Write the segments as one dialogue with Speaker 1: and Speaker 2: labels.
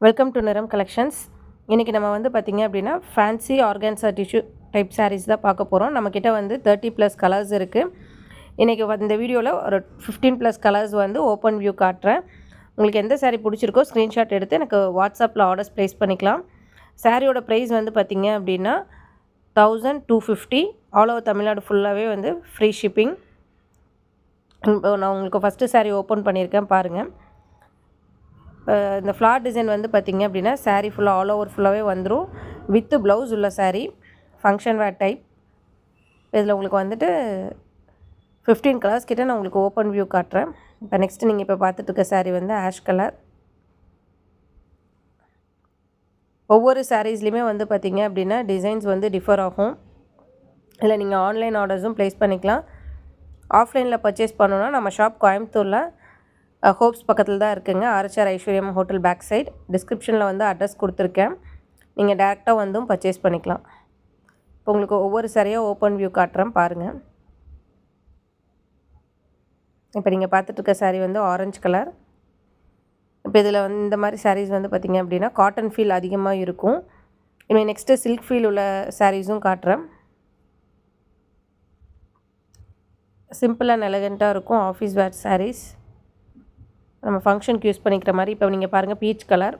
Speaker 1: Welcome to நிறம் collections. இன்றைக்கி நம்ம வந்து பார்த்திங்க அப்படின்னா fancy organza tissue type sarees தான் பார்க்க போகிறோம். நம்மக்கிட்ட வந்து 30+ கலர்ஸ் இருக்குது. இன்றைக்கி இந்த வீடியோவில் ஒரு 15+ கலர்ஸ் வந்து ஓப்பன் வியூ காட்டுறேன். உங்களுக்கு எந்த சாரீ பிடிச்சிருக்கோ ஸ்க்ரீன்ஷாட் எடுத்து எனக்கு வாட்ஸ்அப்பில் ஆர்டர்ஸ் ப்ளேஸ் பண்ணிக்கலாம். சாரியோட ப்ரைஸ் வந்து பார்த்திங்க அப்படின்னா 1250. ஆல் ஓவர் தமிழ்நாடு ஃபுல்லாகவே வந்து ஃப்ரீ ஷிப்பிங். நான் உங்களுக்கு ஃபஸ்ட்டு சாரீ ஓப்பன் பண்ணியிருக்கேன் பாருங்கள். இந்த ஃப்ளார் டிசைன் வந்து பார்த்திங்க அப்படின்னா சாரீ ஃபுல்லாக ஆல் ஓவர் ஃபுல்லாகவே வந்துடும். வித்து ப்ளவுஸ் உள்ள சாரீ, ஃபங்க்ஷன் வேர் டைப். இதில் உங்களுக்கு வந்துட்டு 15 கலர்ஸ் கிட்ட நான் உங்களுக்கு ஓப்பன் வியூ காட்டுறேன். இப்போ நெக்ஸ்ட்டு நீங்கள் இப்போ பார்த்துட்டு இருக்க சாரீ வந்து ஆஷ் கலர். ஒவ்வொரு சாரீஸ்லேயுமே வந்து பார்த்திங்க அப்படின்னா டிசைன்ஸ் வந்து டிஃபர் ஆகும். இல்லை நீங்கள் ஆன்லைன் ஆர்டர்ஸும் ப்ளேஸ் பண்ணிக்கலாம். ஆஃப்லைனில் பர்ச்சேஸ் பண்ணணுன்னா நம்ம ஷாப் கோயம்புத்தூரில் ஹோப்ஸ் பக்கத்தில் தான் இருக்குங்க. ஆர்எச்ஆர் ஐஸ்வர்யம் ஹோட்டல் பேக் சைட். டிஸ்கிரிப்ஷனில் வந்து அட்ரஸ் கொடுத்துருக்கேன். நீங்கள் டேரெக்டாக வந்தும் பர்ச்சேஸ் பண்ணிக்கலாம். இப்போ உங்களுக்கு ஒவ்வொரு சாரியாக ஓப்பன் வியூ காட்டுறேன் பாருங்கள். இப்போ நீங்கள் பார்த்துட்ருக்க சாரீ வந்து ஆரஞ்சு கலர். இப்போ இதில் வந்து இந்த மாதிரி சாரீஸ் வந்து பார்த்திங்க அப்படின்னா காட்டன் ஃபீல் அதிகமாக இருக்கும். இனிமேல் நெக்ஸ்ட்டு சில்க் ஃபீல் உள்ள சாரீஸும் காட்டுறேன். சிம்பிள் அண்ட் எலகண்ட்டாக இருக்கும் ஆஃபீஸ் வேர் சாரீஸ். நம்ம ஃபங்க்ஷனுக்கு யூஸ் பண்ணிக்கிற மாதிரி. இப்போ நீங்கள் பாருங்கள் பீச் கலர்.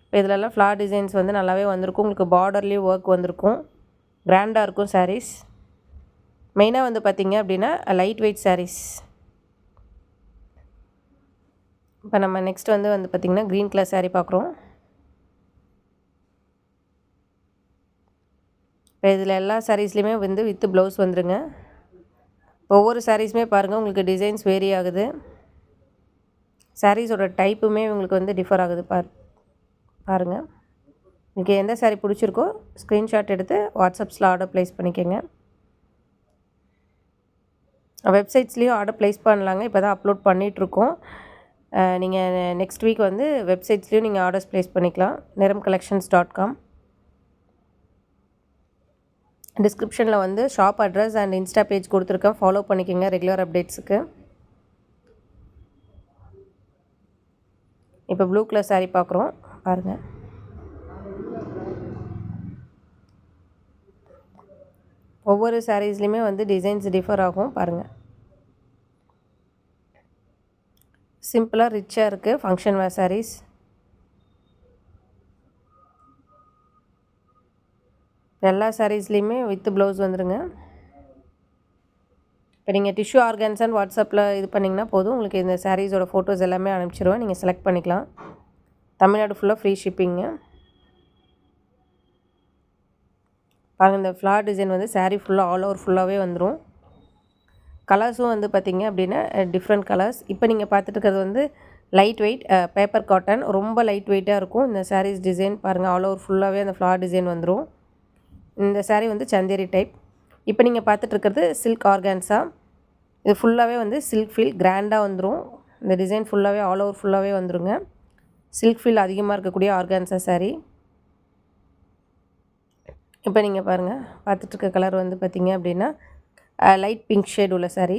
Speaker 1: இப்போ இதிலெல்லாம் ஃப்ளார் டிசைன்ஸ் வந்து நல்லாவே வந்திருக்கும். உங்களுக்கு பார்டர்லேயும் ஒர்க் வந்திருக்கும். கிராண்டாக இருக்கும் சாரீஸ். மெயினாக வந்து பார்த்திங்க அப்படின்னா லைட் வெயிட் சாரீஸ். இப்போ நம்ம நெக்ஸ்ட் வந்து பார்த்திங்கன்னா க்ரீன் கலர் சாரீ பார்க்குறோம். இப்போ இதில் எல்லா சாரீஸ்லேயுமே வந்து வித்து ப்ளவுஸ் வந்துருங்க. ஒவ்வொரு சாரீஸுமே பாருங்கள் உங்களுக்கு டிசைன்ஸ் வேரி ஆகுது. சாரீஸோட டைப்புமே உங்களுக்கு வந்து டிஃபர் ஆகுது பாருங்கள். உங்களுக்கு எந்த சாரீ பிடிச்சிருக்கோ ஸ்க்ரீன்ஷாட் எடுத்து வாட்ஸ்அப்ஸில் ஆர்டர் ப்ளேஸ் பண்ணிக்கோங்க. வெப்சைட்ஸ்லேயும் ஆர்டர் ப்ளேஸ் பண்ணலாங்க. இப்போ தான் அப்லோட் பண்ணிகிட்ருக்கோம். நீங்கள் நெக்ஸ்ட் வீக் வந்து வெப்சைட்ஸ்லேயும் நீங்கள் ஆர்டர்ஸ் ப்ளேஸ் பண்ணிக்கலாம். niramcollections.com. டிஸ்கிரிப்ஷனில் வந்து shop address and Insta page கொடுத்துருக்கேன். ஃபாலோ பண்ணிக்கோங்க ரெகுலர் அப்டேட்ஸுக்கு. இப்போ ப்ளூ கலர் சாரீ பார்க்குறோம் பாருங்கள். ஒவ்வொரு சாரீஸ்லேயுமே வந்து டிசைன்ஸ் டிஃபர் ஆகும் பாருங்கள். சிம்பிளாக ரிச்சாக இருக்குது ஃபங்க்ஷன் வேர் சாரீஸ். எல்லா சாரீஸ்லேயுமே வித் ப்ளவுஸ் வந்துடுங்க. இப்போ நீங்கள் டிஷ்யூ ஆர்கான்ஸான்னு வாட்ஸ்அப்பில் இது பண்ணிங்கன்னா போதும். உங்களுக்கு இந்த சாரீஸோட ஃபோட்டோஸ் எல்லாமே அனுப்பிச்சிடுவேன். நீங்கள் செலக்ட் பண்ணிக்கலாம். தமிழ்நாடு ஃபுல்லாக ஃப்ரீ ஷிப்பிங்கு. பாருங்கள் இந்த ஃப்ளார் டிசைன் வந்து சாரீ ஃபுல்லாக ஆல் ஓவர் ஃபுல்லாகவே வந்துடும். கலர்ஸும் வந்து பார்த்திங்க அப்படின்னா டிஃப்ரெண்ட் கலர்ஸ். இப்போ நீங்கள் பார்த்துட்டு இருக்கிறது வந்து லைட் வெயிட் பேப்பர் காட்டன். ரொம்ப லைட் வெயிட்டாக இருக்கும் இந்த சாரீஸ். டிசைன் பாருங்கள் ஆல் ஓவர் ஃபுல்லாகவே அந்த ஃப்ளார் டிசைன் வந்துடும். இந்த சாரீ வந்து சந்தேரி டைப். இப்போ நீங்கள் பார்த்துட்ருக்கிறது சில்க் ஆர்கான்ஸா. இது ஃபுல்லாகவே வந்து சில்க் ஃபீல் கிராண்டாக வந்துடும். இந்த டிசைன் ஃபுல்லாகவே ஆல் ஓவர் ஃபுல்லாகவே வந்துடுங்க. சில்க் ஃபீல் அதிகமாக இருக்கக்கூடிய ஆர்கான்ஸா சாரீ. இப்போ நீங்கள் பாருங்கள் பார்த்துட்ருக்க கலர் வந்து பார்த்திங்க அப்படின்னா லைட் பிங்க் ஷேட் உள்ள saree.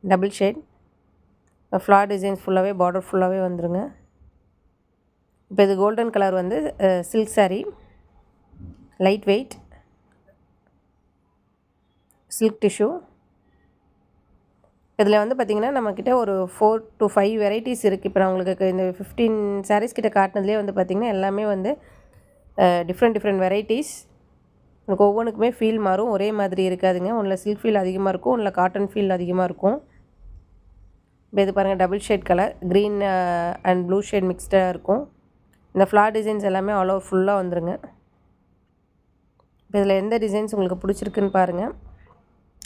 Speaker 1: Double shade. Floral designs ஃபுல்லாகவே பார்டர் ஃபுல்லாகவே வந்துடுங்க. இப்போ இது கோல்டன் கலர் வந்து silk saree. Light weight silk tissue. இதில் வந்து பார்த்திங்கன்னா நம்மக்கிட்ட ஒரு 4 to 5 வெரைட்டிஸ் இருக்குது. இப்போ நான் உங்களுக்கு இந்த 15 சாரீஸ் கிட்ட காட்டினதுலேயே வந்து பார்த்திங்கன்னா எல்லாமே வந்து டிஃப்ரெண்ட் வெரைட்டிஸ். உங்களுக்கு ஒவ்வொன்றுக்குமே ஃபீல் மாறும். ஒரே மாதிரி இருக்காதுங்க. ஒன்றில் சில்க் ஃபீல் அதிகமாக இருக்கும், ஒன்றில் காட்டன் ஃபீல் அதிகமாக இருக்கும். இப்போ இது பாருங்கள் double shade colour. Green and blue shade மிக்ஸ்டாக இருக்கும். இந்த ஃப்ளார் டிசைன்ஸ் எல்லாமே ஆல் ஓவர் ஃபுல்லாக வந்துடுங்க. இப்போ இதில் எந்த டிசைன்ஸ் உங்களுக்கு பிடிச்சிருக்குன்னு பாருங்கள்.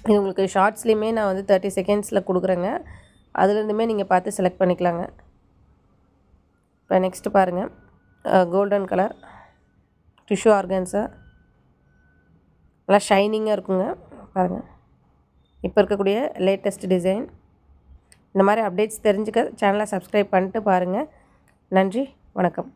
Speaker 1: இது உங்களுக்கு ஷார்ட்ஸ்லேயுமே நான் வந்து 30 செகண்ட்ஸில் கொடுக்குறேங்க. அதுலேருந்துமே நீங்கள் பார்த்து செலக்ட் பண்ணிக்கலாங்க. இப்போ நெக்ஸ்ட்டு பாருங்கள் கோல்டன் கலர் டிஷ்யூ ஆர்கான்ஸா. நல்லா ஷைனிங்காக இருக்குங்க பாருங்கள். இப்போ இருக்கக்கூடிய லேட்டஸ்ட் டிசைன். இந்த மாதிரி அப்டேட்ஸ் தெரிஞ்சுக்க சேனலை சப்ஸ்கிரைப் பண்ணிட்டு பாருங்கள். நன்றி, வணக்கம்.